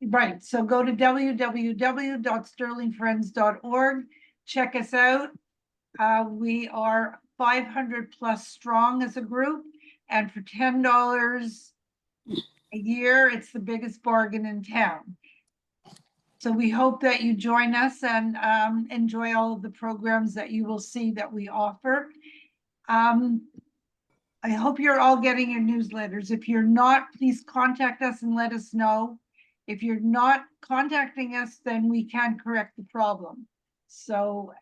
Right, so go to www.stirlingfriends.org. Check us out. We are 500 plus strong as a group, and for $10 a year, it's the biggest bargain in town. So we hope that you join us and enjoy all of the programs that you will see that we offer. I hope you're all getting your newsletters. If you're not, please contact us and let us know. If you're not contacting us, then we can correct the problem. So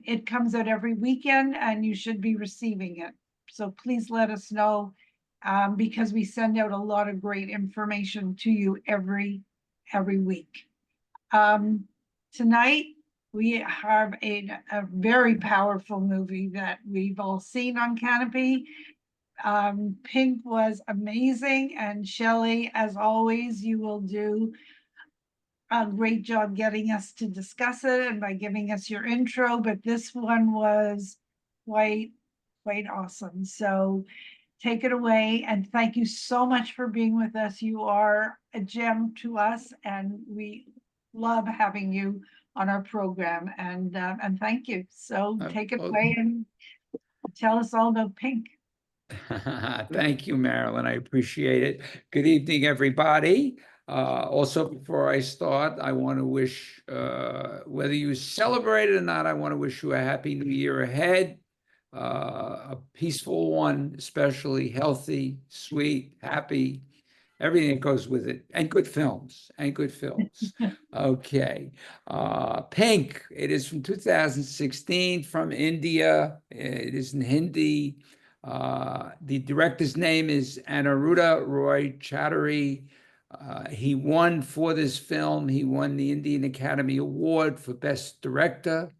it comes out every weekend and you should be receiving it. So please let us know because we send out a lot of great information to you every week. Tonight, we have a very powerful movie that we've all seen on Canopy. Pink was amazing, and Shelley, as always, you will do a great job getting us to discuss it and by giving us your intro, but this one was quite awesome. So take it away, and thank you so much for being with us. You are a gem to us, and we love having you on our program, and thank you. So take it away and tell us all about Pink. Thank you, Marilyn. I appreciate it. Good evening, everybody. Also, before I start, I want to wish, whether you celebrate it or not, I want to wish you a happy new year ahead, a peaceful one, especially healthy, sweet, happy, everything that goes with it, and good films, Okay. Pink, it is from 2016 from India. It is in Hindi. The director's name is Aniruddha Roy Chaudhary. He won for this film. He won the Indian Academy Award for Best Director,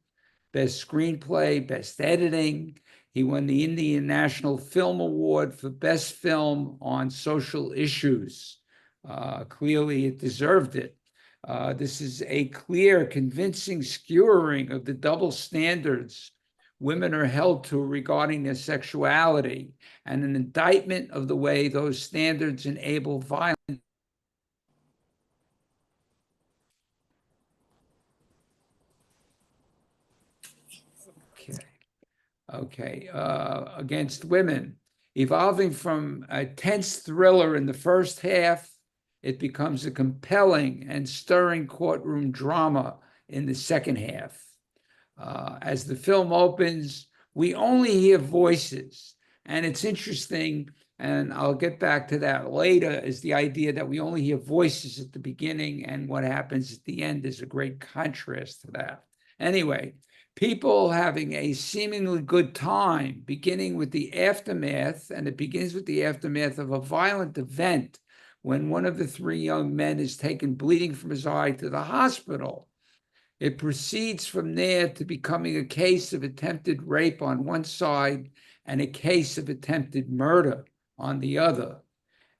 Best Screenplay, Best Editing. He won the Indian National Film Award for Best Film on Social Issues. Clearly, it deserved it. This is a clear, convincing skewering of the double standards women are held to regarding their sexuality, and an indictment of the way those standards enable violence. Against women, evolving from a tense thriller in the first half, it becomes a compelling and stirring courtroom drama in the second half. As the film opens, we only hear voices. And it's interesting, and I'll get back to that later, is the idea that we only hear voices at the beginning, and what happens at the end is a great contrast to that. Anyway, people having a seemingly good time, beginning with the aftermath, and it begins with the aftermath of a violent event when one of the three young men is taken bleeding from his eye to the hospital. It proceeds from there to becoming a case of attempted rape on one side and a case of attempted murder on the other.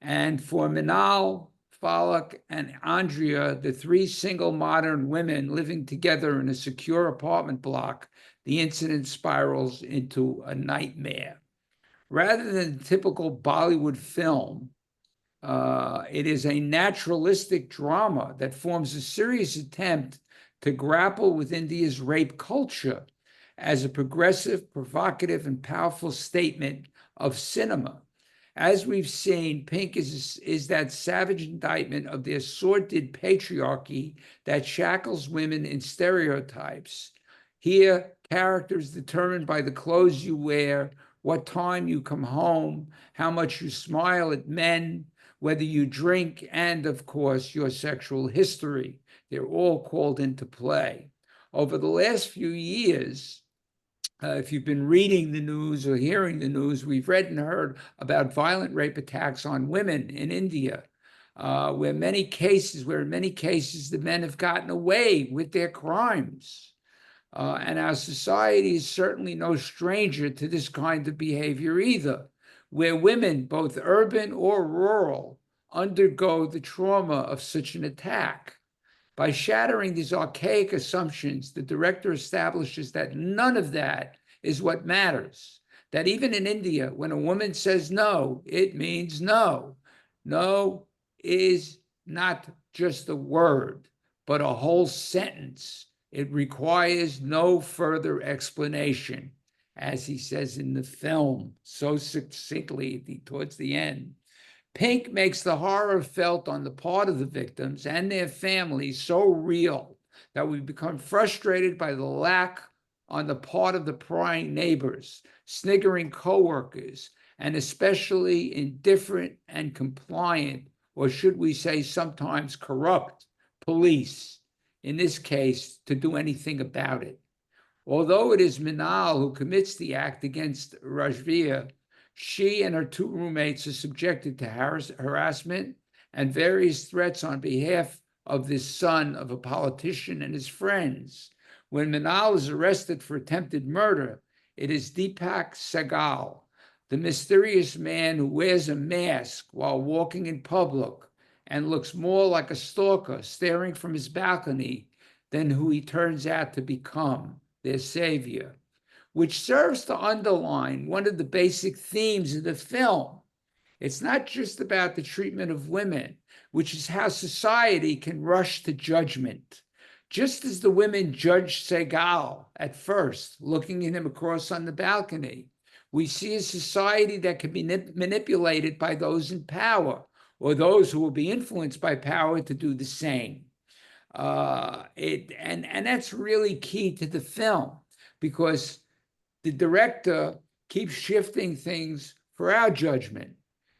And for Minal, Falak, and Andrea, the three single modern women living together in a secure apartment block, the incident spirals into a nightmare. Rather than a typical Bollywood film, it is a naturalistic drama that forms a serious attempt to grapple with India's rape culture as a progressive, provocative, and powerful statement of cinema. As we've seen, Pink is that savage indictment of their sordid patriarchy that shackles women in stereotypes. Here, characters determined by the clothes you wear, what time you come home, how much you smile at men, whether you drink, and of course, your sexual history. They're all called into play. Over the last few years, if you've been reading the news or hearing the news, we've read and heard about violent rape attacks on women in India, where in many cases, the men have gotten away with their crimes. And our society is certainly no stranger to this kind of behavior either, where women, both urban or rural, undergo the trauma of such an attack. By shattering these archaic assumptions, the director establishes that none of that is what matters. That even in India, when a woman says no, it means no. No is not just a word, but a whole sentence. It requires no further explanation, as he says in the film so succinctly towards the end. Pink makes the horror felt on the part of the victims and their families so real that we become frustrated by the lack on the part of the prying neighbors, sniggering coworkers, and especially indifferent and compliant, or should we say sometimes corrupt, police, in this case, to do anything about it. Although it is Minal who commits the act against Rajvia, she and her two roommates are subjected to harassment and various threats on behalf of this son of a politician and his friends. When Minal is arrested for attempted murder, it is Deepak Sehgal, the mysterious man who wears a mask while walking in public and looks more like a stalker staring from his balcony than who he turns out to become, their savior, which serves to underline one of the basic themes of the film. It's not just about the treatment of women, which is how society can rush to judgment. Just as the women judged Sehgal at first, looking at him across on the balcony, we see a society that can be manipulated by those in power or those who will be influenced by power to do the same. And that's really key to the film, because the director keeps shifting things for our judgment.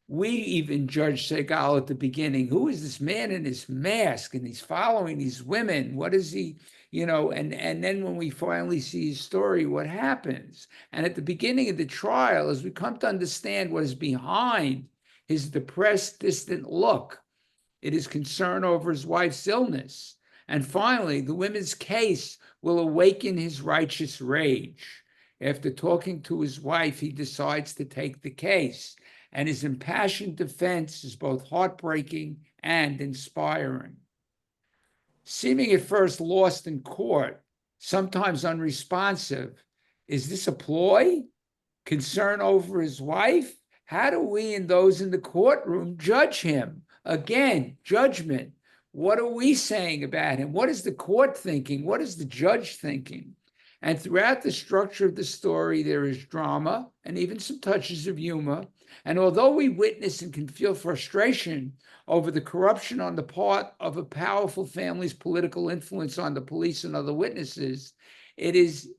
We even judge Sehgal at the beginning. Who is this man in his mask? And he's following these women. What is he, and then when we finally see his story, what happens? And at the beginning of the trial, as we come to understand what is behind his depressed, distant look, it is concern over his wife's illness. And finally, the women's case will awaken his righteous rage. After talking to his wife, he decides to take the case, and his impassioned defense is both heartbreaking and inspiring. Seeming at first lost in court, sometimes unresponsive, is this a ploy? Concern over his wife? How do we and those in the courtroom judge him? Again, judgment. What are we saying about him? What is the court thinking? What is the judge thinking? And throughout the structure of the story, there is drama and even some touches of humor. And although we witness and can feel frustration over the corruption on the part of a powerful family's political influence on the police and other witnesses, it is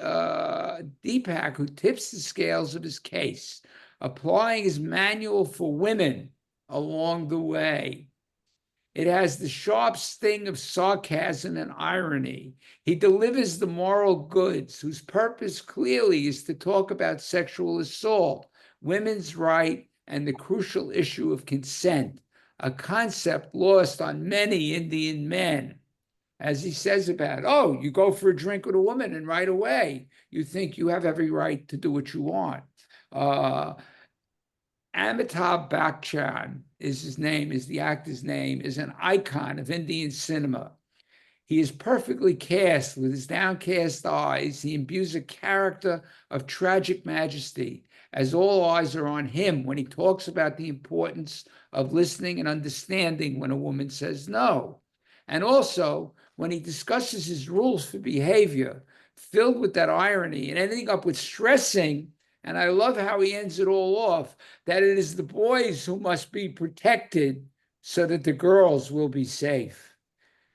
Deepak who tips the scales of his case, applying his manual for women along the way. It has the sharp sting of sarcasm and irony. He delivers the moral goods, whose purpose clearly is to talk about sexual assault, women's right, and the crucial issue of consent, a concept lost on many Indian men. As he says about, oh, you go for a drink with a woman and right away you think you have every right to do what you want. Amitabh Bachchan is his name, is the actor's name, is an icon of Indian cinema. He is perfectly cast with his downcast eyes. He imbues a character of tragic majesty, as all eyes are on him when he talks about the importance of listening and understanding when a woman says no. And also when he discusses his rules for behavior, filled with that irony and ending up with stressing. And I love how he ends it all off, that it is the boys who must be protected so that the girls will be safe.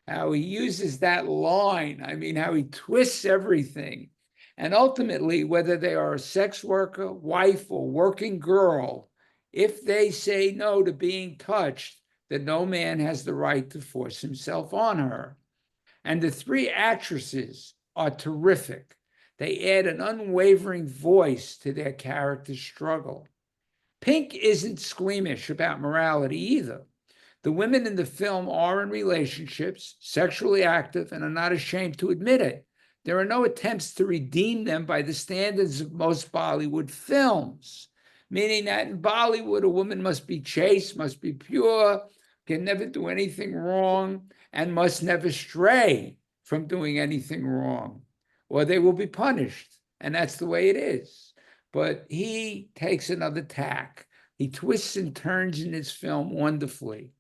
How he uses that line, I mean, how he twists everything. And ultimately, whether they are a sex worker, wife, or working girl, if they say no to being touched, then no man has the right to force himself on her. And the three actresses are terrific. They add an unwavering voice to their character's struggle. Pink isn't squeamish about morality either. The women in the film are in relationships, sexually active, and are not ashamed to admit it. There are no attempts to redeem them by the standards of most Bollywood films, meaning that in Bollywood, a woman must be chaste, must be pure, can never do anything wrong, and must never stray from doing anything wrong, or they will be punished. And that's the way it is. But he takes another tack. He twists and turns in this film wonderfully.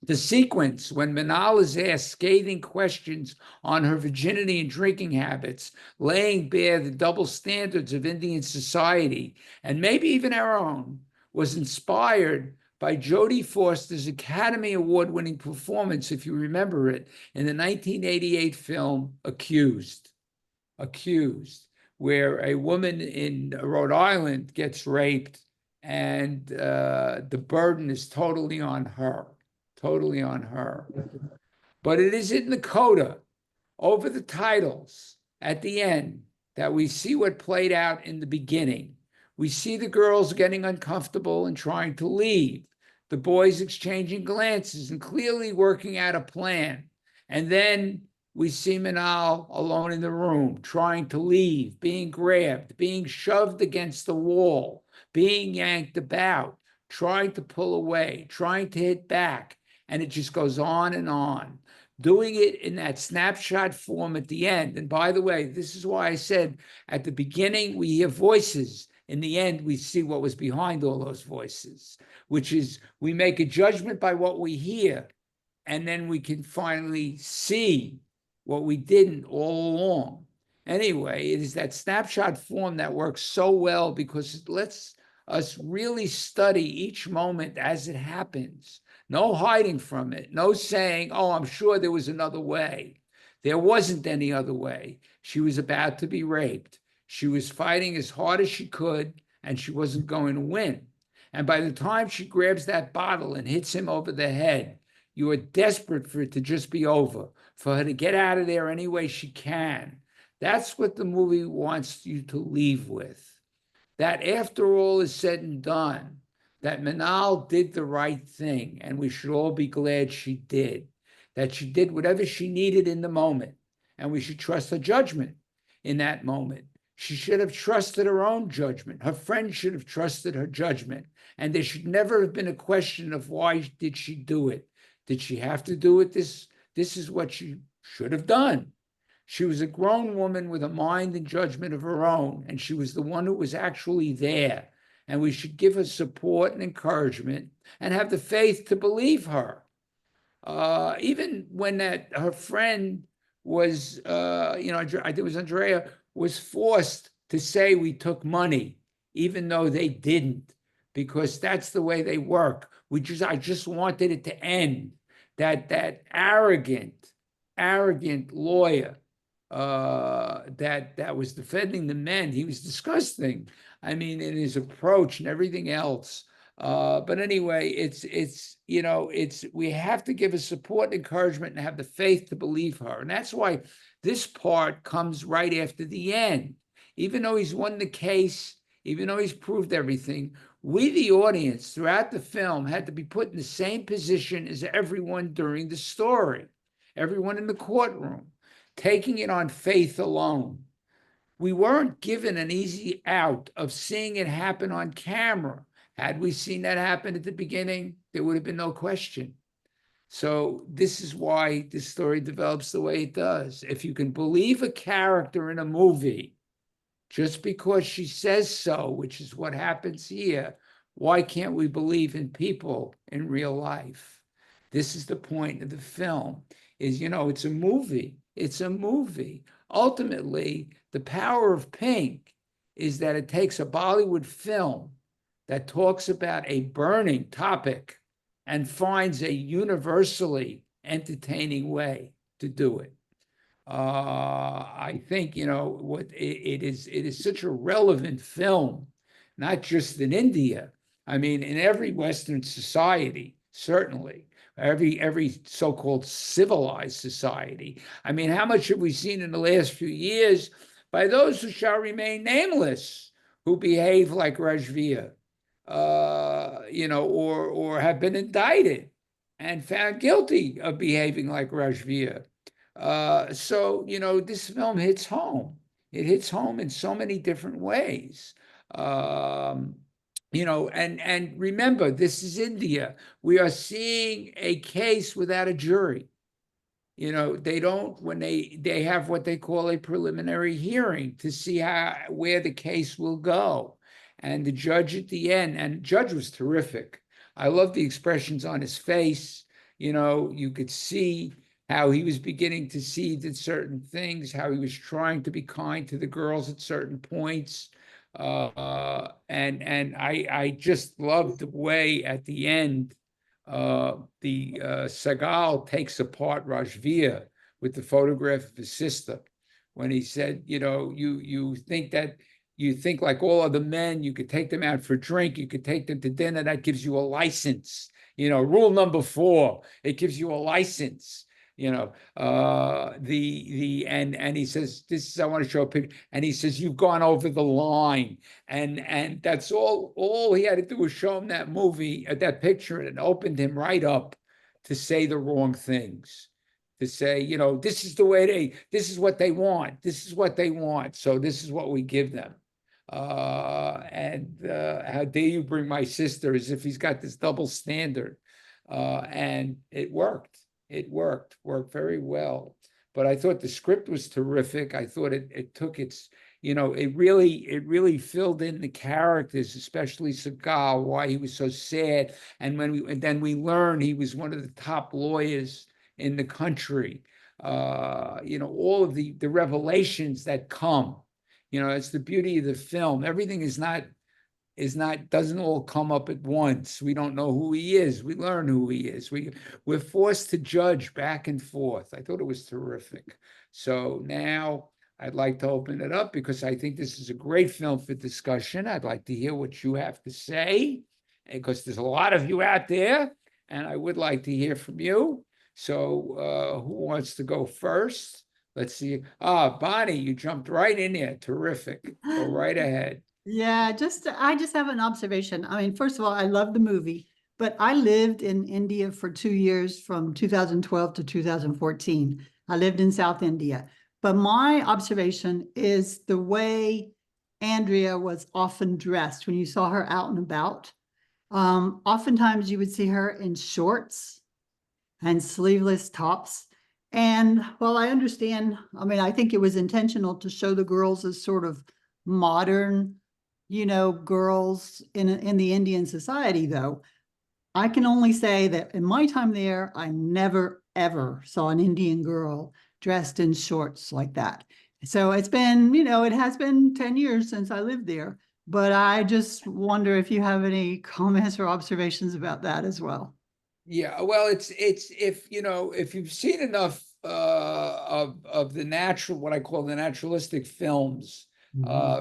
The sequence when Minal is asked scathing questions on her virginity and drinking habits, laying bare the double standards of Indian society, and maybe even our own, was inspired by Jodie Foster's Academy Award-winning performance, if you remember it, in the 1988 film Accused, where a woman in Rhode Island gets raped, and the burden is totally on her. But it is in the coda over the titles at the end that we see what played out in the beginning. We see the girls getting uncomfortable and trying to leave, the boys exchanging glances and clearly working out a plan. And then we see Minal alone in the room, trying to leave, being grabbed, being shoved against the wall, being yanked about, trying to pull away, trying to hit back. And it just goes on, doing it in that snapshot form at the end. And by the way, this is why I said at the beginning, we hear voices. In the end, we see what was behind all those voices, which is we make a judgment by what we hear, and then we can finally see what we didn't all along. Anyway, it is that snapshot form that works so well because it lets us really study each moment as it happens. No hiding from it, no saying, oh, I'm sure there was another way. There wasn't any other way. She was about to be raped. She was fighting as hard as she could, and she wasn't going to win. And by the time she grabs that bottle and hits him over the head, you are desperate for it to just be over, for her to get out of there any way she can. That's what the movie wants you to leave with. That after all is said and done, that Minal did the right thing, and we should all be glad she did, that she did whatever she needed in the moment, and we should trust her judgment in that moment. She should have trusted her own judgment. Her friend should have trusted her judgment, and there should never have been a question of why did she do it? Did she have to do it? This is what she should have done. She was a grown woman with a mind and judgment of her own, and she was the one who was actually there. And we should give her support and encouragement and have the faith to believe her. Even when her friend was, I think it was Andrea, was forced to say we took money, even though they didn't, because that's the way they work. I just wanted it to end. That arrogant lawyer that was defending the men. He was disgusting. I mean, in his approach and everything else. But anyway, we have to give her support and encouragement and have the faith to believe her. And that's why this part comes right after the end. Even though he's won the case, even though he's proved everything, we, the audience, throughout the film, had to be put in the same position as everyone during the story, everyone in the courtroom, taking it on faith alone. We weren't given an easy out of seeing it happen on camera. Had we seen that happen at the beginning, there would have been no question. So this is why this story develops the way it does. If you can believe a character in a movie, just because she says so, which is what happens here, why can't we believe in people in real life? This is the point of the film, is, it's a movie. It's a movie. Ultimately, the power of Pink is that it takes a Bollywood film that talks about a burning topic and finds a universally entertaining way to do it. I think, what it is such a relevant film, not just in India. I mean, in every Western society, certainly, every so-called civilized society. I mean, how much have we seen in the last few years by those who shall remain nameless, who behave like Rajvia, or have been indicted and found guilty of behaving like Rajvia. So, this film hits home. It hits home in so many different ways. And remember, this is India. We are seeing a case without a jury. They don't, when they have what they call a preliminary hearing to see where the case will go. And the judge at the end, and the judge was terrific. I love the expressions on his face. You could see how he was beginning to see that certain things, how he was trying to be kind to the girls at certain points. And I just loved the way at the end the Seagal takes apart Rajvia with the photograph of his sister when he said, you think like all other men, you could take them out for a drink, you could take them to dinner, that gives you a license. Rule number 4, it gives you a license. And he says, this is, I want to show a picture, and he says, you've gone over the line. And that's all he had to do was show him that movie, that picture, and it opened him right up to say the wrong things, to say, this is the way this is what they want. This is what they want. So this is what we give them. And how dare you bring my sister, as if he's got this double standard. And it worked. It worked very well. But I thought the script was terrific. I thought it took its, it really filled in the characters, especially Seagal, why he was so sad. And then we learned he was one of the top lawyers in the country. All of the revelations that come. It's the beauty of the film. Everything doesn't all come up at once. We don't know who he is. We learn who he is. We're forced to judge back and forth. I thought it was terrific. So now I'd like to open it up because I think this is a great film for discussion. I'd like to hear what you have to say because there's a lot of you out there, and I would like to hear from you. So who wants to go first? Let's see. Bonnie, you jumped right in there. Terrific. Go right ahead. Yeah, I just have an observation. I mean, first of all, I love the movie, but I lived in India for 2 years from 2012 to 2014. I lived in South India. But my observation is the way Andrea was often dressed when you saw her out and about. Oftentimes you would see her in shorts and sleeveless tops. And while I understand, I mean, I think it was intentional to show the girls as sort of modern, girls in the Indian society, though. I can only say that in my time there, I never, ever saw an Indian girl dressed in shorts like that. So it's been, it has been 10 years since I lived there, but I just wonder if you have any comments or observations about that as well. Yeah, well, it's if you've seen enough of the natural, what I call the naturalistic films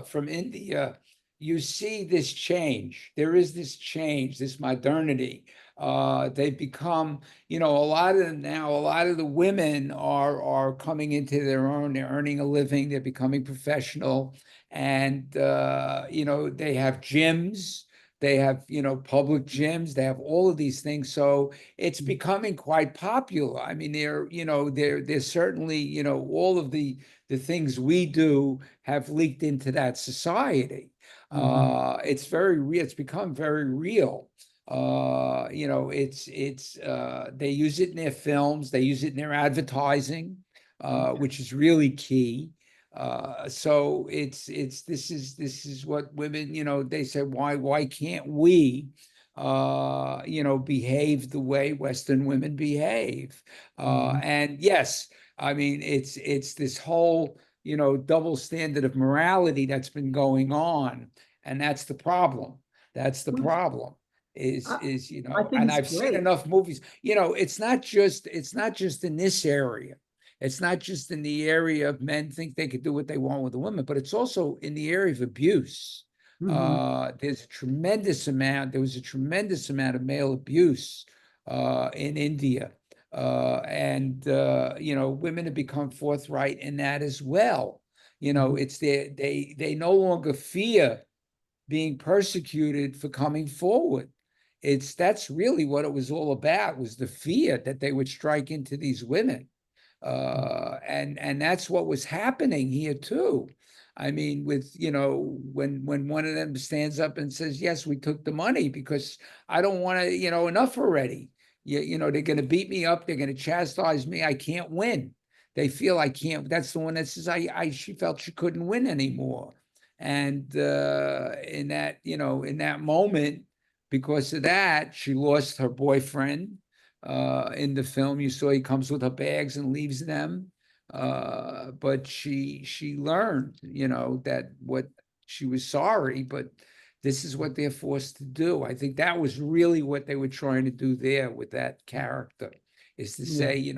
from India, you see this change. There is this change, this modernity. They've become, a lot of the women are coming into their own. They're earning a living. They're becoming professional, and they have gyms. They have, public gyms. They have all of these things. So it's becoming quite popular. I mean, they're certainly, all of the things we do have leaked into that society. It's very real. It's become very real. They use it in their films. They use it in their advertising, which is really key. So this is what women, they say, why can't we, behave the way Western women behave? And yes, I mean, it's this whole, double standard of morality that's been going on. And that's the problem. That's the problem is, I think and it's I've seen great. enough movies, it's not just in this area. It's not just in the area of men think they could do what they want with a woman, but it's also in the area of abuse. There was a tremendous amount of male abuse in India. Women have become forthright in that as well. It's they no longer fear being persecuted for coming forward. That's really what it was all about, was the fear that they would strike into these women. And that's what was happening here too. I mean, with, when one of them stands up and says, yes, we took the money because I don't want to, enough already. They're going to beat me up. They're going to chastise me. I can't win. They feel I can't. That's the one that says she felt she couldn't win anymore. And in that, in that moment, because of that, she lost her boyfriend. In the film, you saw he comes with her bags and leaves them. But she learned, that what she was sorry, but this is what they're forced to do. I think that was really what they were trying to do there with that character, is to say,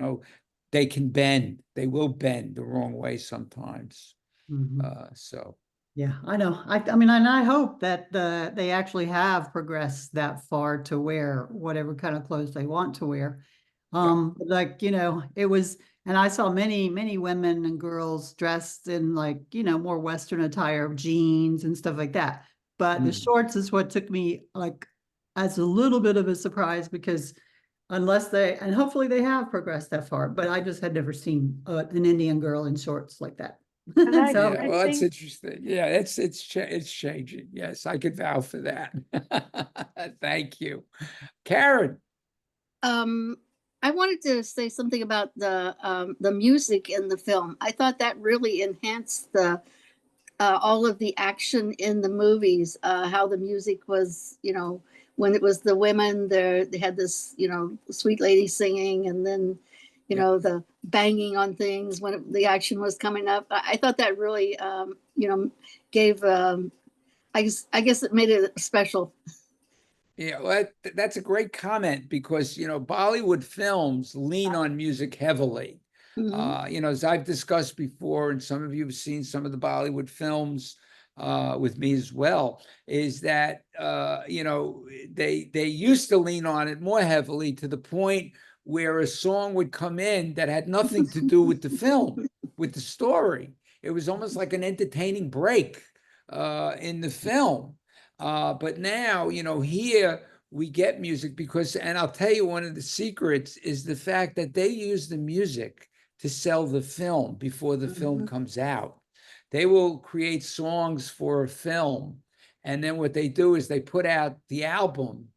they can bend, they will bend the wrong way sometimes. So. Yeah, I know. I mean, and I hope that they actually have progressed that far to wear whatever kind of clothes they want to wear. Like, it was, and I saw many women and girls dressed in like, more Western attire, jeans and stuff like that. But the shorts is what took me like as a little bit of a surprise, because unless and hopefully they have progressed that far, but I just had never seen an Indian girl in shorts like that. I- So Yeah, well, that's interesting. Yeah, it's changing. Yes, I could vouch for that. Thank you. Karen. I wanted to say something about the music in the film. I thought that really enhanced the all of the action in the movies. How the music was, when it was the women, they had this, sweet lady singing, and then, the banging on things when the action was coming up. I thought that really, gave. I guess it made it special. Yeah, well, that's a great comment, because, Bollywood films lean on music heavily. Mhm. As I've discussed before, and some of you have seen some of the Bollywood films with me as well, is that, they used to lean on it more heavily, to the point where a song would come in that had nothing to do with the film, with the story. It was almost like an entertaining break in the film. But now, here we get music because, and I'll tell you, one of the secrets is the fact that they use the music to sell the film before the film comes out. They will create songs for a film, and then what they do is they put out the album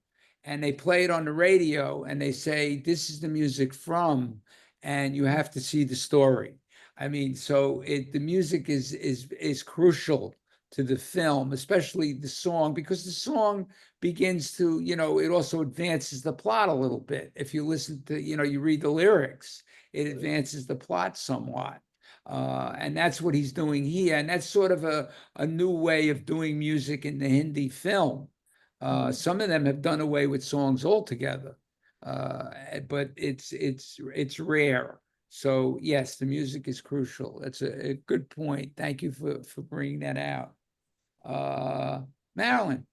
and they play it on the radio, and they say, this is the music from, and you have to see the story. I mean, so the music is crucial to the film, especially the song, because the song begins to, it also advances the plot a little bit. If you listen to, you read the lyrics, it advances the plot somewhat. And that's what he's doing here. And that's sort of a new way of doing music in the Hindi film. Some of them have done away with songs altogether, but it's rare. So yes, the music is crucial. That's a good point. Thank you for bringing that out. Marilyn.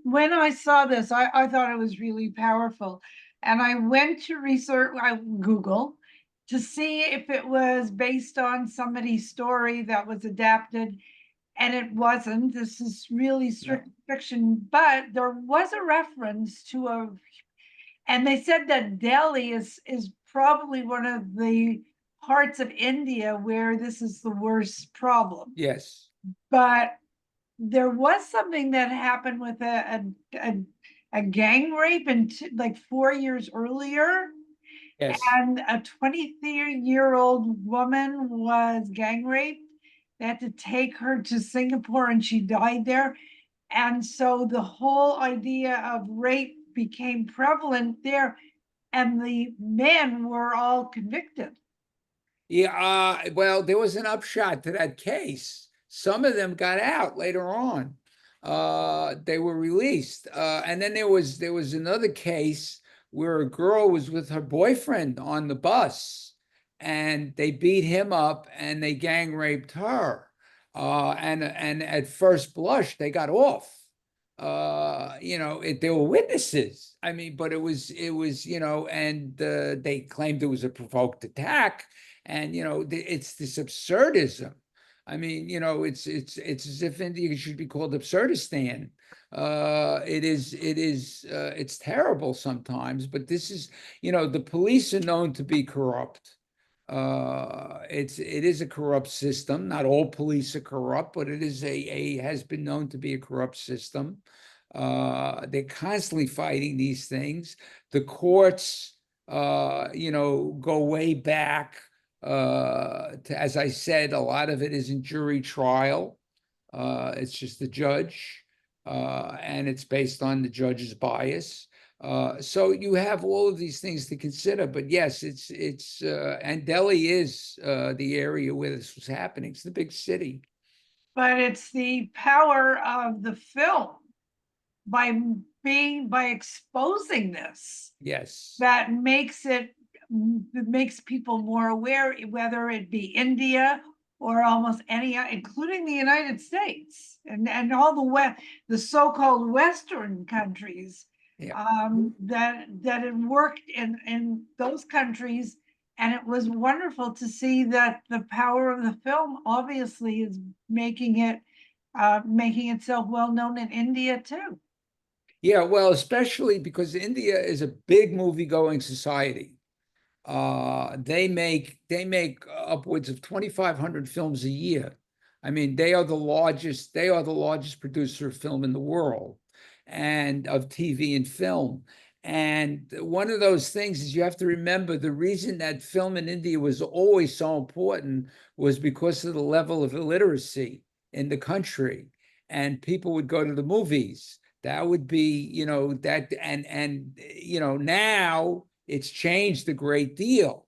When I saw this, I thought it was really powerful. And I went to research, Google, to see if it was based on somebody's story that was adapted. And it wasn't. This is really strict fiction, but there was a reference to and they said that Delhi is probably one of the parts of India where this is the worst problem. Yes. But there was something that happened with a gang rape in like 4 years earlier. Yes. And a 23-year-old woman was gang raped. They had to take her to Singapore and she died there. And so the whole idea of rape became prevalent there, and the men were all convicted. Yeah, well, there was an upshot to that case. Some of them got out later on. They were released. And then there was another case where a girl was with her boyfriend on the bus, and they beat him up and they gang raped her. And at first blush, they got off. There were witnesses. I mean, but it was, and they claimed it was a provoked attack. And it's this absurdism. I mean, it's as if India should be called Absurdistan. It's terrible sometimes, but this is, the police are known to be corrupt. It is a corrupt system. Not all police are corrupt, but it is has been known to be a corrupt system. They're constantly fighting these things. The courts, go way back. As I said, a lot of it is in jury trial. It's just the judge, and it's based on the judge's bias. So you have all of these things to consider, but yes, and Delhi is the area where this was happening. It's the big city. But it's the power of the film by exposing this Yes. that makes people more aware, whether it be India or almost any, including the United States and all the so-called Western countries. Yeah. That it worked in those countries, and it was wonderful to see that the power of the film obviously is making itself well known in India too. Yeah, well, especially because India is a big movie-going society. They make upwards of 2,500 films a year. I mean, they are the largest producer of film in the world, and of TV and film. And one of those things is you have to remember the reason that film in India was always so important was because of the level of illiteracy in the country. And people would go to the movies. That would be, that, and now it's changed a great deal.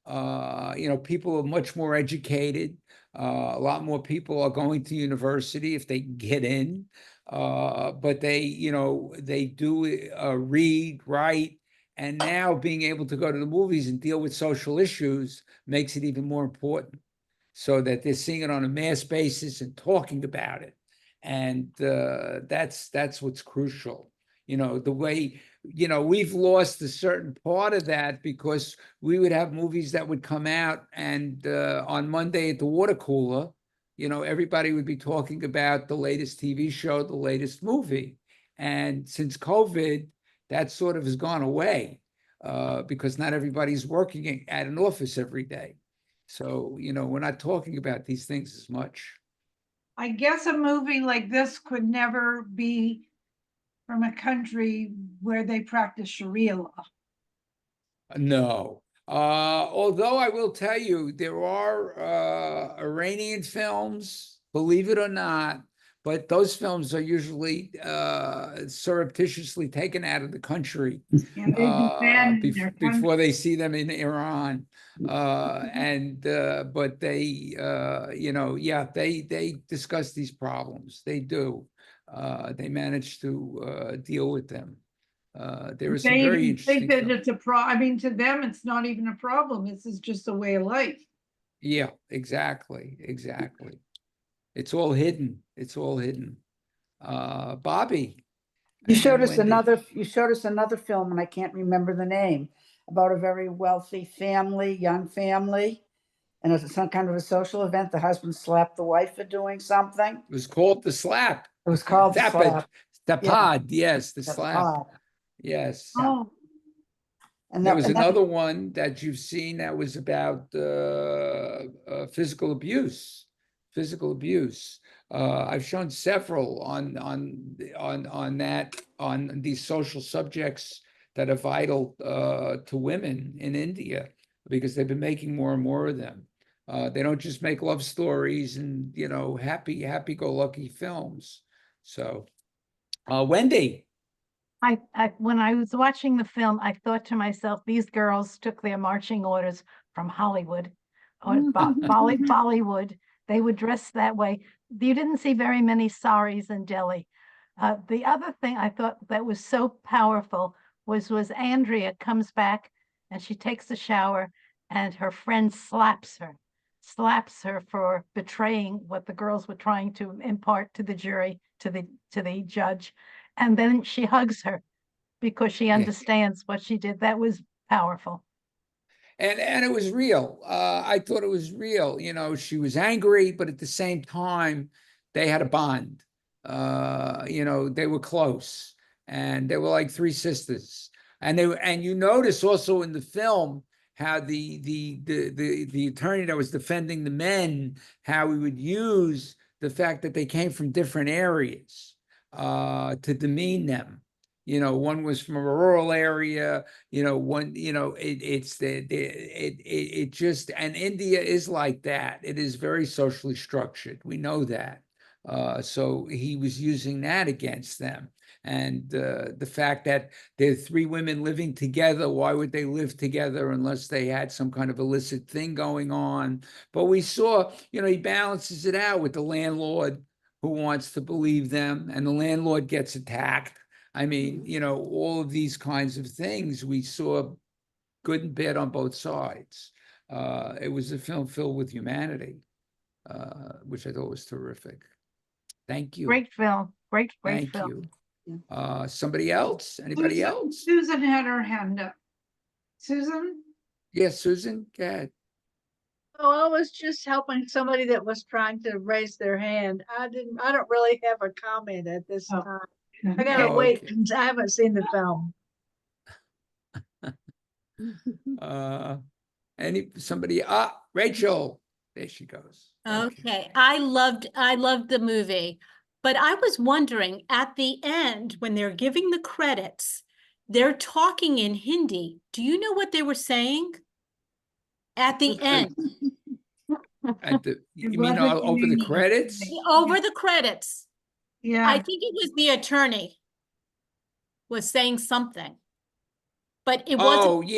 People are much more educated. A lot more people are going to university if they get in. But they do read, write, and now being able to go to the movies and deal with social issues makes it even more important, so that they're seeing it on a mass basis and talking about it. And that's what's crucial. The way, we've lost a certain part of that because we would have movies that would come out, and on Monday at the water cooler, everybody would be talking about the latest TV show, the latest movie. And since COVID, that sort of has gone away, because not everybody's working at an office every day. So, we're not talking about these things as much. I guess a movie like this could never be from a country where they practice Sharia law. No. Although I will tell you, there are Iranian films, believe it or not, but those films are usually surreptitiously taken out of the country And they defend their before country. they see them in Iran. But they, they discuss these problems. They do. They manage to deal with them. There is some They very even interesting think that films. it's I mean, to them, it's not even a problem. This is just a way of life. Yeah, exactly. It's all hidden. It's all hidden. Bobby You and showed then us Wendy. another film, and I can't remember the name, about a very wealthy family, young family, and it was some kind of a social event. The husband slapped the wife for doing something. It was called The Slap. It was called The Slap. The Yeah. Pod, yes, The The Slap. Pod. Yes. Yeah. Oh, And There that, was and that- another one that you've seen that was about physical abuse. Physical abuse. I've shown several on these social subjects that are vital to women in India, because they've been making more and more of them. They don't just make love stories and happy-go-lucky films. So, Wendy. When I was watching the film, I thought to myself, these girls took their marching orders from Hollywood or Bollywood. They would dress that way. You didn't see very many saris in Delhi. The other thing I thought that was so powerful was Andrea comes back and she takes a shower and her friend slaps her for betraying what the girls were trying to impart to the jury, to the judge. And then she hugs her because she understands what she did. That was powerful. And it was real. I thought it was real. She was angry, but at the same time, they had a bond. They were close, and they were like three sisters. And you notice also in the film how the attorney that was defending the men, how he would use the fact that they came from different areas to demean them. One was from a rural area, and India is like that. It is very socially structured. We know that. So he was using that against them. And the fact that there are three women living together, why would they live together unless they had some kind of illicit thing going on? But we saw, he balances it out with the landlord who wants to believe them, and the landlord gets attacked. I mean, all of these kinds of things we saw good and bad on both sides. It was a film filled with humanity, which I thought was terrific. Thank you. Great film, great Thank film. you. Somebody else? Anybody else? Susan had her hand up. Susan? Yes, Susan, go ahead. Oh, I was just helping somebody that was trying to raise their hand. I don't really have a comment at this Oh. time. I gotta Oh, wait okay. because I haven't seen the film. Somebody, Rachel, there she goes. Thank you. Okay, I loved the movie, but I was wondering at the end when they're giving the credits, they're talking in Hindi. Do you know what they were saying? At the end, You mean over the credits? over the credits. I Yeah, think it was the attorney was saying something. But it Oh, wasn't.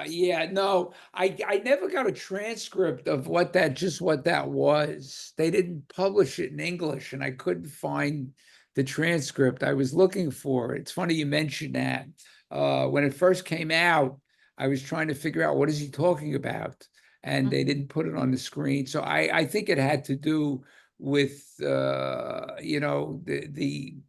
yeah. No, I never got a transcript of what that was. They didn't publish it in English, and I couldn't find the transcript. I was looking for it. It's funny you mentioned that. When it first came out, I was trying to figure out what is he talking about, and they didn't put it on the screen. So I think it had to do with the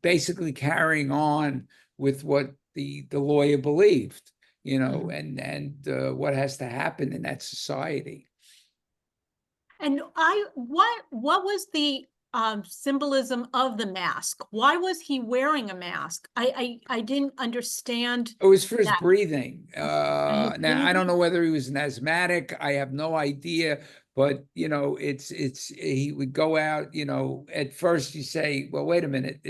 basically carrying on with what the lawyer believed, and what has to happen in that society. And what was the symbolism of the mask? Why was he wearing a mask? I didn't understand. It was for his that. breathing. Now I don't know whether he was an asthmatic. I have no idea. But he would go out. At first you say, well, wait a minute,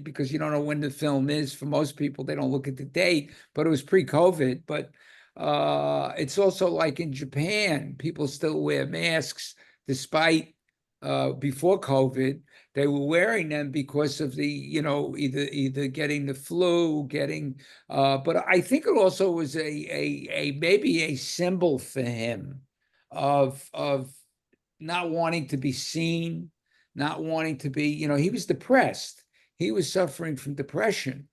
because you don't know when the film is. For most people, they don't look at the date. But it was pre-COVID. But it's also like in Japan, people still wear masks despite before COVID. They were wearing them because of the, either getting the flu, but I think it also was a maybe a symbol for him of not wanting to be seen, not wanting to be, he was depressed. He was suffering from depression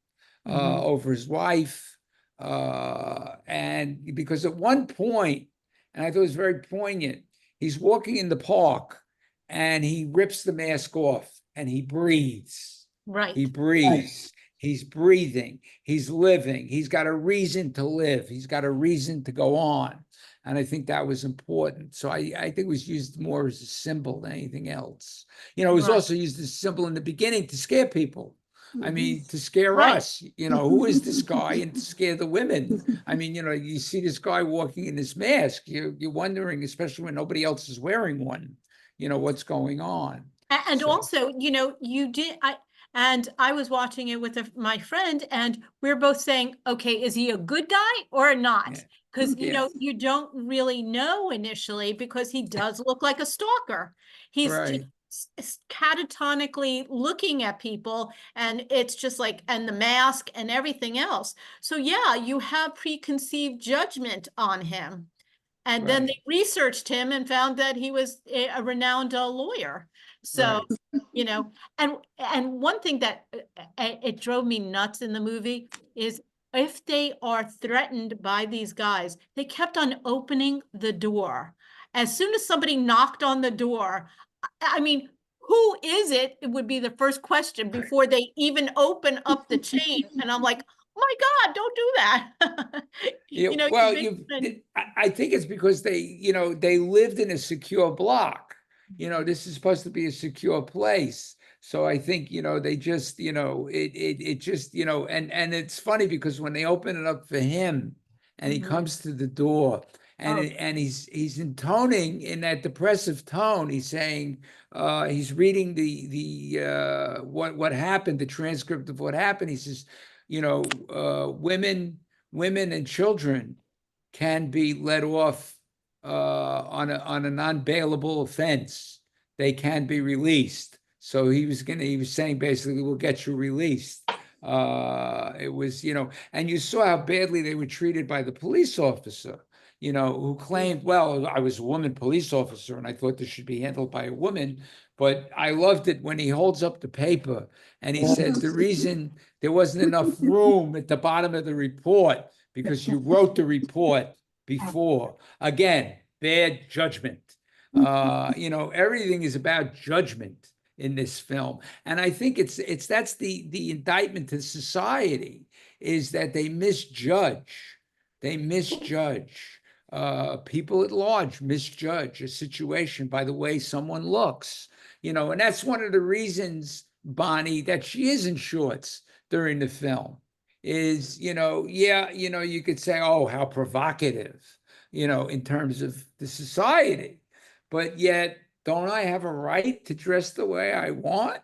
over his wife. And because at one point, and I thought it was very poignant, he's walking in the park and he rips the mask off and he breathes. Right. He breathes. He's breathing. He's living. He's got a reason to live. He's got a reason to go on. And I think that was important. So I think it was used more as a symbol than anything else. It was also used as a symbol in the beginning to scare people. I mean, to scare us, who is this guy, and to scare the women. I mean, you see this guy walking in this mask, you're wondering, especially when nobody else is wearing one, what's going on. And also, I was watching it with my friend, and we're both saying, okay, is he a good guy or not? Because, you don't really know initially, because he does look like a stalker. He's catatonically looking at people, and it's just like, and the mask and everything else. So yeah, you have preconceived judgment on him. And then they researched him and found that he was a renowned lawyer. So, and one thing that it drove me nuts in the movie is if they are threatened by these guys, they kept on opening the door. As soon as somebody knocked on the door, I mean, who is it? It would be the first question before they even open up the chain. And I'm like, oh my God, don't do that. I think it's because they lived in a secure block. This is supposed to be a secure place. So I think, they just, it just, and it's funny because when they open it up for him and he comes to the door and he's intoning in that depressive tone, he's saying, he's reading the what happened, the transcript of what happened. He says, women and children can be let off on a non-bailable offense. They can be released, So he was saying basically, we'll get you released. It was, and you saw how badly they were treated by the police officer, who claimed, well, I was a woman police officer and I thought this should be handled by a woman. But I loved it when he holds up the paper and he said, the reason there wasn't enough room at the bottom of the report, because you wrote the report before. Again, bad judgment. Everything is about judgment in this film. And I think that's the indictment to society, is that they misjudge. People at large misjudge a situation by the way someone looks, and that's one of the reasons, Bonnie, that she is in shorts during the film is, you could say, oh, how provocative, in terms of the society, but yet, don't I have a right to dress the way I want?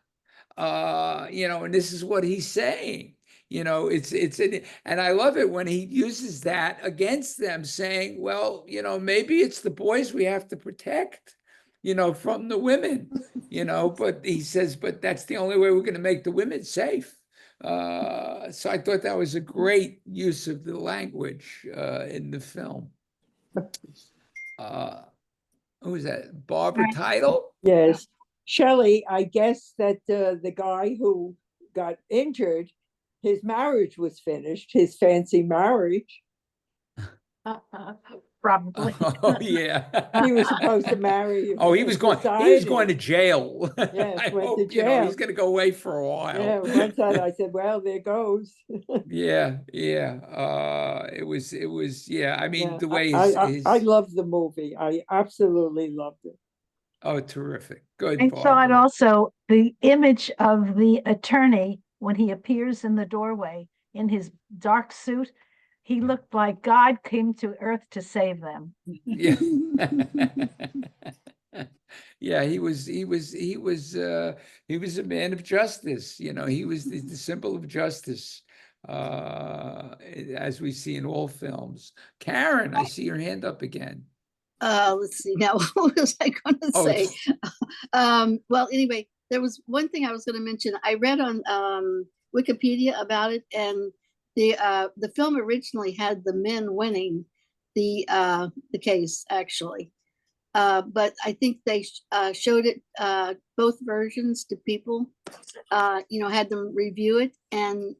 And this is what he's saying. And I love it when he uses that against them, saying, well, maybe it's the boys we have to protect, from the women, but he says, but that's the only way we're going to make the women safe. So I thought that was a great use of the language in the film. Who was that? Barbara Title? Yes. Shelley, I guess that the guy who got injured, his marriage was finished, his fancy marriage. Probably. Oh yeah. He was supposed to marry. Oh, he was going to jail. Yes, I went to hope, jail. he's going to go away for a while. Yeah, once I said, well, there goes. Yeah. It was, yeah. I mean, Yeah, the way I loved the movie. I absolutely loved it. Oh, terrific. Good, I saw it Barbara. also, the image of the attorney when he appears in the doorway in his dark suit. He looked like God came to earth to save them. Yeah. Yeah, he was a man of justice. He was the symbol of justice, as we see in all films. Karen, I see your hand up again. Let's see now, what was I going to Oh, say? Well, anyway, there was one thing I was going to mention. I read on Wikipedia about it, and the film originally had the men winning the case, actually. But I think they showed it, both versions to people, had them review it, and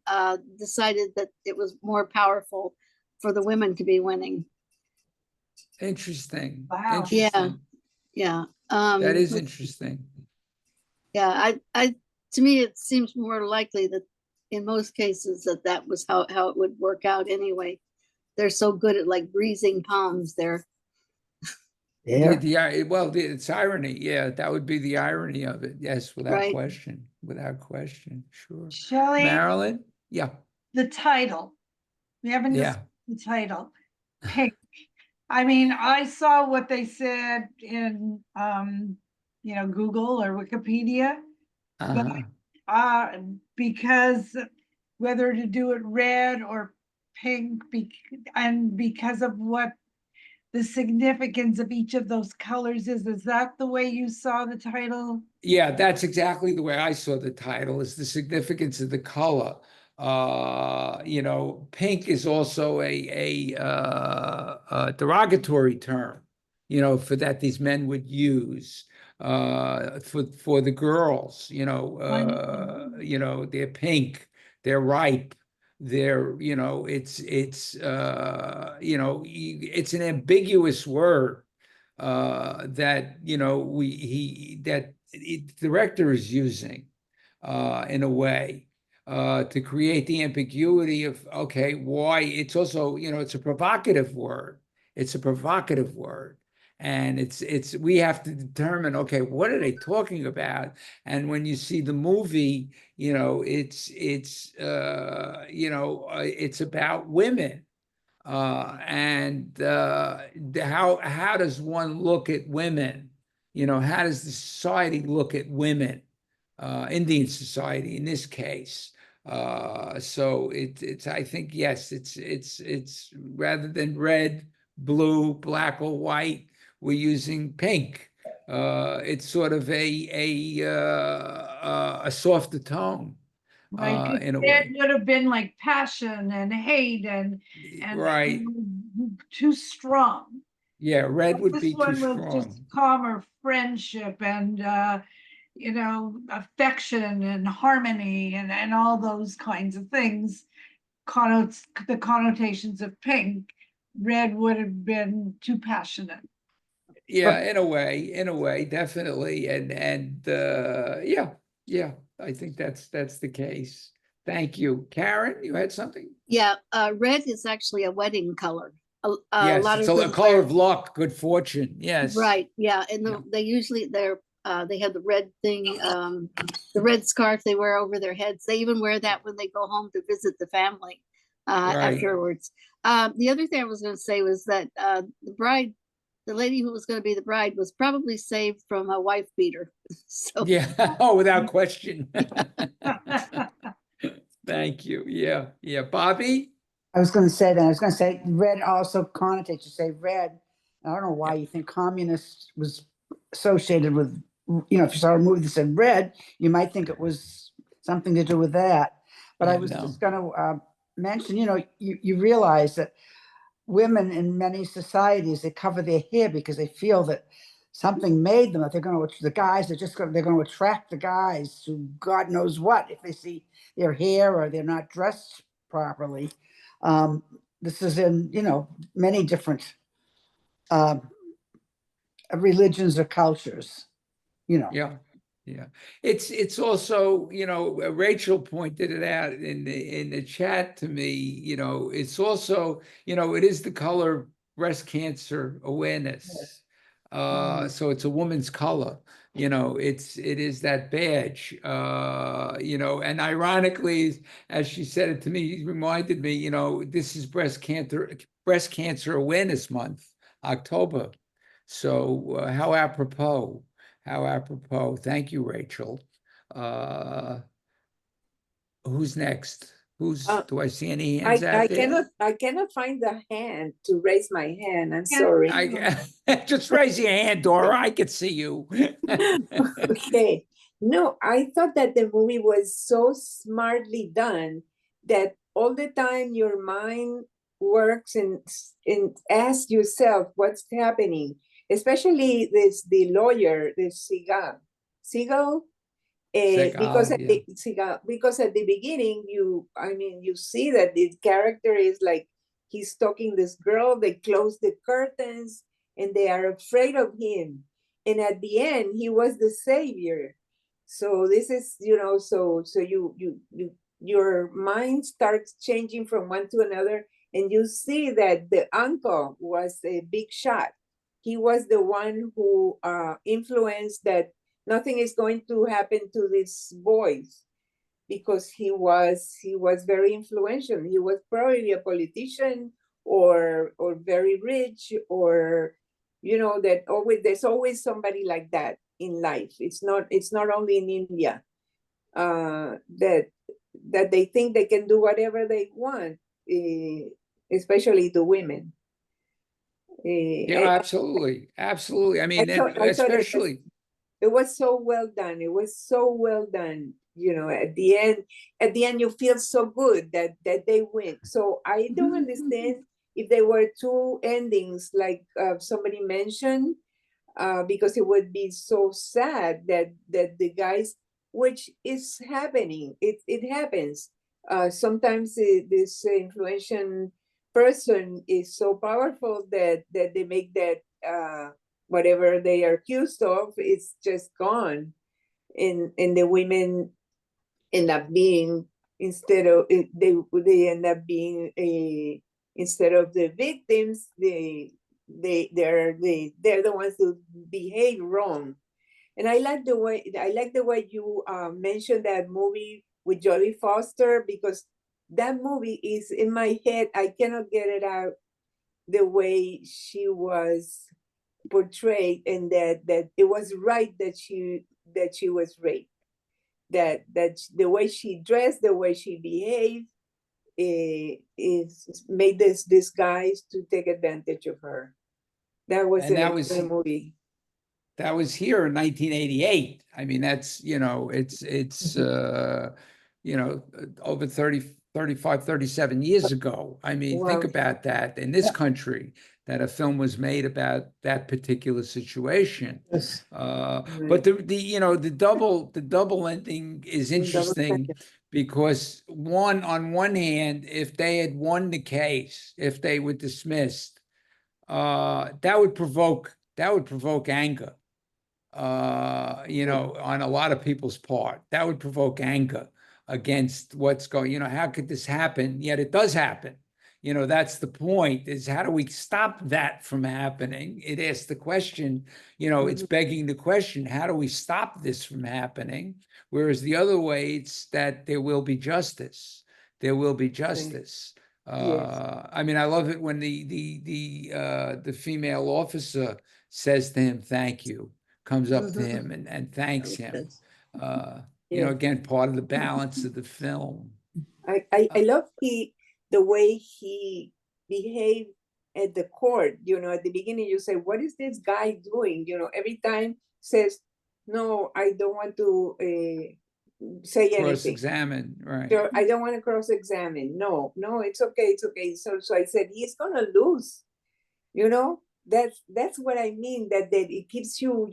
decided that it was more powerful for the women to be winning. Interesting. Wow. Interesting. Yeah. That is interesting. Yeah, to me, it seems more likely that in most cases that was how it would work out anyway. They're so good at like greasing palms there. Yeah. It's irony. Yeah, that would be the irony of it. Yes, without Right. question. Without question. Sure. Shelley, Marilyn? Yeah. the title. We haven't Yeah. discussed the title. Pink. I mean, I saw what they said in Google or Wikipedia, Uh-huh. because whether to do it red or pink, and because of what the significance of each of those colors is that the way you saw the title? Yeah, that's exactly the way I saw the title, is the significance of the color. Pink is also a derogatory term, for that these men would use for the girls, they're pink, they're ripe, it's an ambiguous word that the director is using in a way to create the ambiguity of, okay, why it's also, it's a provocative word. And we have to determine, okay, what are they talking about? And when you see the movie, it's about women. And how does one look at women? How does the society look at women? Indian society in this case. So it's I think, yes, it's rather than red, blue, black, or white, we're using pink. It's sort of a softer tone, Right, 'cause in a red way. would have been like passion and hate and Right. too strong. Yeah, red would This be too one was just strong. calmer friendship and affection and harmony and all those kinds of things. Connotes the connotations of pink. Red would have been too passionate. Yeah, in a way, definitely. And yeah, I think that's the case. Thank you. Karen, you had something? Yeah, red is actually a wedding color. A Yes, lot it's of a them color wear, of luck, good fortune. Yes. right, yeah, and Yeah. they usually they have the red thing, the red scarf they wear over their heads. They even wear that when they go home to visit the family Right. afterwards. The other thing I was going to say was that the lady who was going to be the bride, was probably saved from a wife beater. So Yeah. Oh, without question. Thank you. Yeah. Yeah. Bobby? I was going to say that. I was going to say red also connotates. You say red. I don't know why you think communist was associated with, if you saw a movie that said red, you might think it was something to do with that. But I Yeah, was no. just going to mention, you realize that women in many societies, they cover their hair because they feel that something made them, that they're going to, the guys are just going to, they're going to attract the guys to God knows what if they see their hair or they're not dressed properly. This is in, many different religions or cultures, Yeah. Yeah. It's also, Rachel pointed it out in the chat to me, it's also, it is the color of breast cancer awareness. So it's a woman's color, it is that badge, and ironically, as she said it to me, it reminded me, this is breast cancer awareness month, October. So how apropos. How apropos. Thank you, Rachel. Who's next? Do I see any hands out there? I cannot find the hand to raise my hand. I'm Yeah. sorry. Just raise your hand, Dora. I can see you. Okay. No, I thought that the movie was so smartly done that all the time your mind works and asks yourself what's happening, especially the lawyer, the Seagal, because Segal, yeah. because at the beginning you see that the character is like he's stalking this girl. They close the curtains and they are afraid of him, and at the end he was the savior. So this is so your mind starts changing from one to another, and you see that the uncle was a big shot. He was the one who influenced that nothing is going to happen to these boys, because he was very influential. He was probably a politician or very rich, or that always there's always somebody like that in life. It's not only in India that they think they can do whatever they want, especially the women. Yeah, absolutely. Absolutely. I mean, I thought especially. it was so well done. It was so well done. At the end, you feel so good that they win. So I don't understand if there were two endings, like somebody mentioned, because it would be so sad that the guys, which is happening, it happens. Sometimes this influential person is so powerful that they make that whatever they are accused of is just gone, and the women end up being, instead of they end up being a, instead of the victims, they're the ones who behave wrong. And I like the way you mentioned that movie with Jodie Foster, because that movie is in my head. I cannot get it out, the way she was portrayed, and that it was right that she was raped. That the way she dressed, the way she behaved, is made this guys to take advantage of her. That was And an that was excellent movie. That was here in 1988. I mean, that's, it's over 30, 35, 37 years ago. I mean, think Wow. about that in this country, that a film was made about that particular situation. Yes. But the double ending is interesting because on one hand, if they had won the case, if they were dismissed, that would provoke anger, on a lot of people's part. That would provoke anger against what's going, how could this happen? Yet it does happen. That's the point, is how do we stop that from happening? It asks the question, it's begging the question, how do we stop this from happening? Whereas the other way, it's that there will be justice. There will be justice. I mean, I love it when the female officer says to him, "Thank you," comes up to him and thanks him. Again, part of the balance of the film. I love the way he behaved at the court. At the beginning you say, what is this guy doing? Every time says, no, I don't want to say anything. Cross-examine, right? So I don't want to cross-examine. No, it's okay, it's okay. So I said, he's gonna lose. That's what I mean. That it keeps you,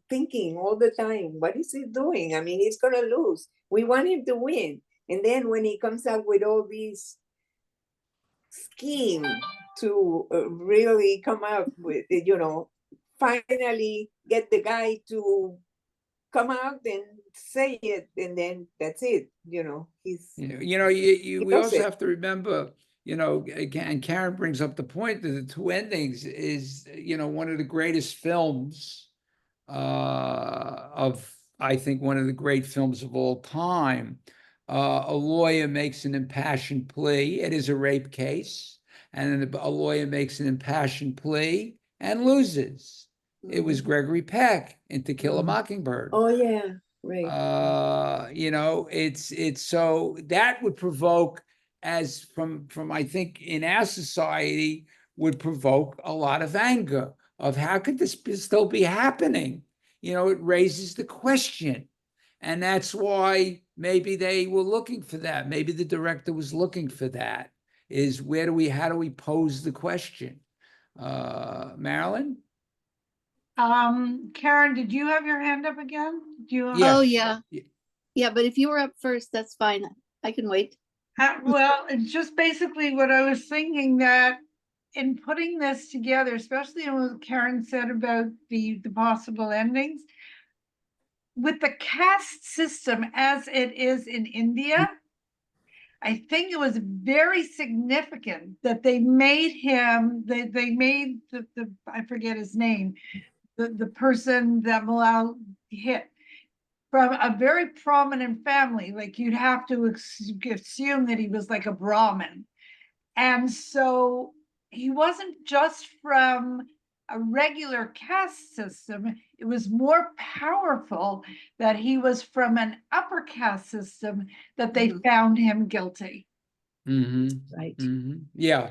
thinking all the time. What is he doing? I mean, he's gonna lose. We want him to win. And then when he comes up with all these scheme to really come up with, finally get the guy to come out and say it, and then that's it. He's. We also have to remember, again, Karen brings up the point that the two endings is, one of the greatest films I think one of the great films of all time. A lawyer makes an impassioned plea. It is a rape case, and a lawyer makes an impassioned plea and loses. It was Gregory Peck in To Kill a Mockingbird. Oh yeah, right. It's so that would provoke, as from I think in our society, would provoke a lot of anger of how could this still be happening? It raises the question. And that's why maybe they were looking for that. Maybe the director was looking for that, is how do we pose the question? Marilyn? Karen, did you have your hand up again? Oh, yeah. Yeah, but if you were up first, that's fine. I can wait. Well, it's just basically what I was thinking, that in putting this together, especially in what Karen said about the possible endings, with the caste system as it is in India, I think it was very significant that they made him, they made the I forget his name, the person that Minal hit, from a very prominent family. Like, you'd have to assume that he was like a Brahmin. And so he wasn't just from a regular caste system. It was more powerful that he was from an upper caste system, that they found him guilty. Right. Yeah.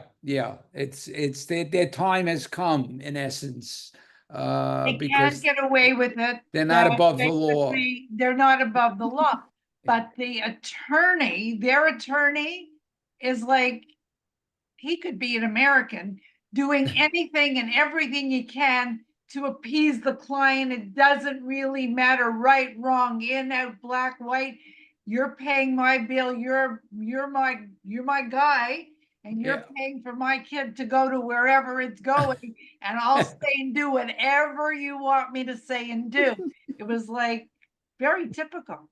It's their time has come, in essence. They Because can't get away with it. they're not above the law. They're not above the law. But their attorney is like, he could be an American doing anything and everything he can to appease the client. It doesn't really matter, right, wrong, in, out, black, white. You're paying my bill. You're my guy, and you're paying for my kid to go to wherever it's going, and I'll say and do whatever you want me to say and do. It was like very typical.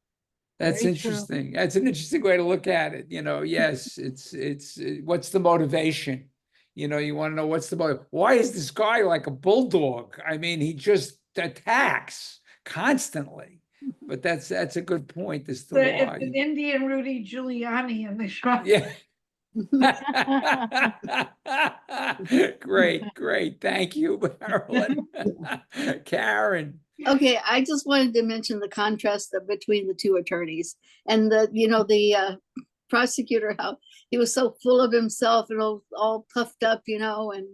That's interesting. That's an interesting way to look at it. Yes, it's what's the motivation? You want to know what's the motive. Why is this guy like a bulldog? I mean, he just attacks constantly. But that's a good point as to why. It's an Indian Rudy Giuliani in the shot. Yeah. Great. Thank you, Marilyn. Karen. Okay, I just wanted to mention the contrast between the two attorneys, and the prosecutor, how he was so full of himself and all puffed up, and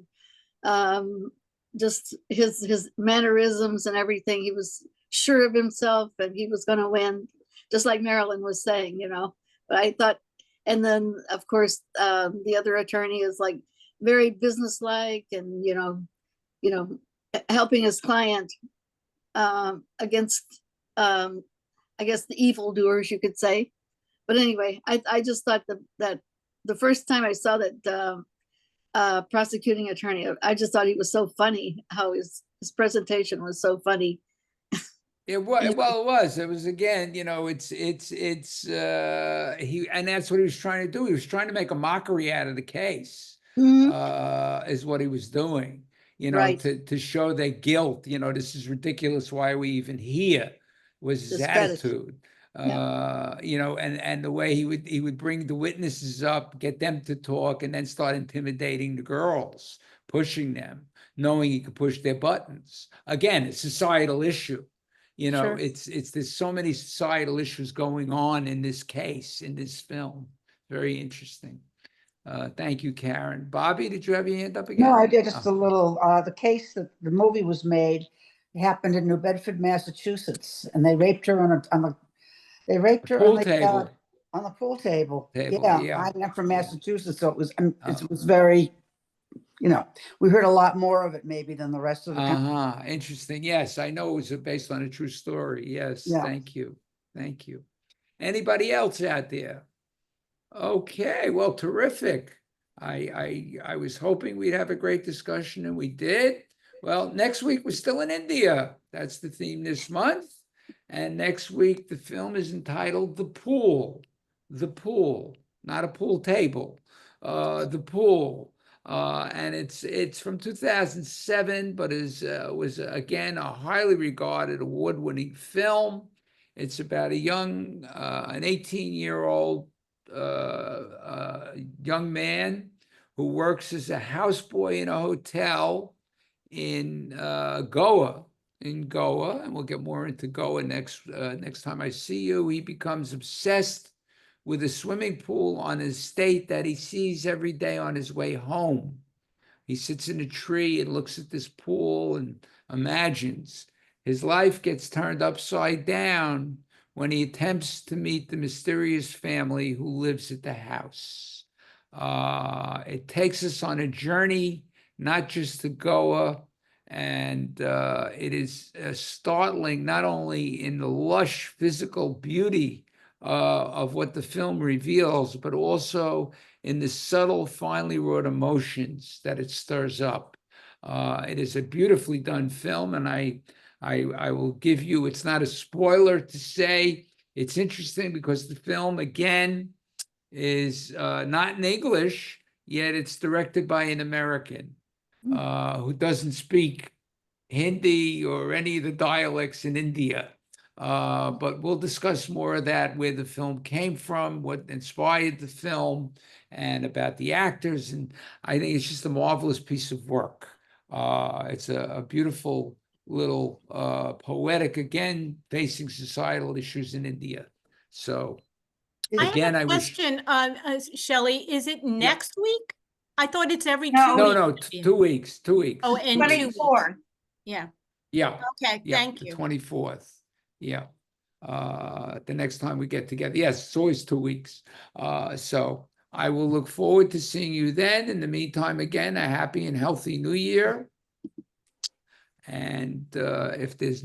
just his mannerisms and everything. He was sure of himself and he was going to win, just like Marilyn was saying, you know. But I thought, and then of course the other attorney is like very businesslike and helping his client against I guess the evildoers, you could say. But anyway, I just thought that the first time I saw that prosecuting attorney, I just thought he was so funny, how his presentation was so funny. It was, well, it was again, he, and that's what he was trying to do. He was trying to make a mockery out of the case, is what he was doing, Right. to show their guilt. This is ridiculous. Why are we even here? Was his attitude. And the way he would bring the witnesses up, get them to talk, and then start intimidating the girls, pushing them, knowing he could push their buttons. Again, a societal issue. Sure. There's so many societal issues going on in this case, in this film. Very interesting. Thank you, Karen. Bobby, did you have your hand up again? No, I did just a little, the case that the movie was made, it happened in New Bedford, Massachusetts, and they raped her on the Pool table. on the pool table. Yeah. I'm from Massachusetts, so it was very, we heard a lot more of it maybe than the rest of the country. Interesting. Yes, I know it was based on a true story. Yes, Yeah. Thank you. Anybody else out there? Okay, well, terrific. I was hoping we'd have a great discussion, and we did. Well, next week we're still in India. That's the theme this month. And next week the film is entitled The Pool. The Pool, not a pool table. The Pool. And it's from 2007, but was again a highly regarded, award-winning film. It's about an 18-year-old young man who works as a houseboy in a hotel in Goa. And we'll get more into Goa next time I see you. He becomes obsessed with a swimming pool on his estate that he sees every day on his way home. He sits in a tree and looks at this pool and imagines. His life gets turned upside down when he attempts to meet the mysterious family who lives at the house. It takes us on a journey, not just to Goa, and it is startling, not only in the lush physical beauty of what the film reveals, but also in the subtle, finely wrought emotions that it stirs up. It is a beautifully done film, and I will give you, it's not a spoiler to say, it's interesting because the film, again, is not in English, yet it's directed by an American who doesn't speak Hindi or any of the dialects in India. But we'll discuss more of that, where the film came from, what inspired the film, and about the actors. And I think it's just a marvelous piece of work. It's a beautiful little poetic, again, facing societal issues in India. So again, I have a question, Shelley. Is it next week? I thought it's every 2 weeks. No, 2 weeks, 2 weeks. Oh, and 24. Yeah. Yeah. Okay, thank the you. 24th. Yeah. The next time we get together. Yes, it's always 2 weeks. So I will look forward to seeing you then. In the meantime, again, a happy and healthy new year. And if there's no